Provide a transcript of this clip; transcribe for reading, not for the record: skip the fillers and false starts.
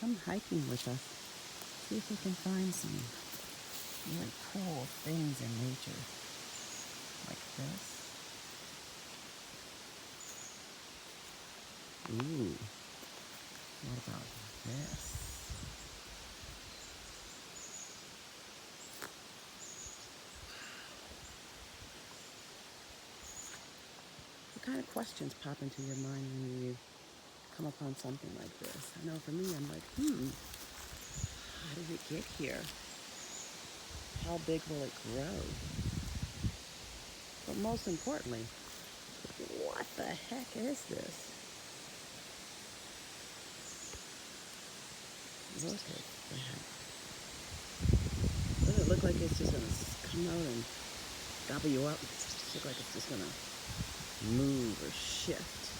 come hiking with us. See if we can find some really cool things in nature, like this. Ooh, what about this? What kind of questions pop into your mind when you come upon something like this? I know for me, I'm like, how did it get here? How big will it grow? But most importantly, what the heck is this? Look at that. Doesn't it look like it's just gonna come out and gobble you up? It just look like it's just gonna move or shift.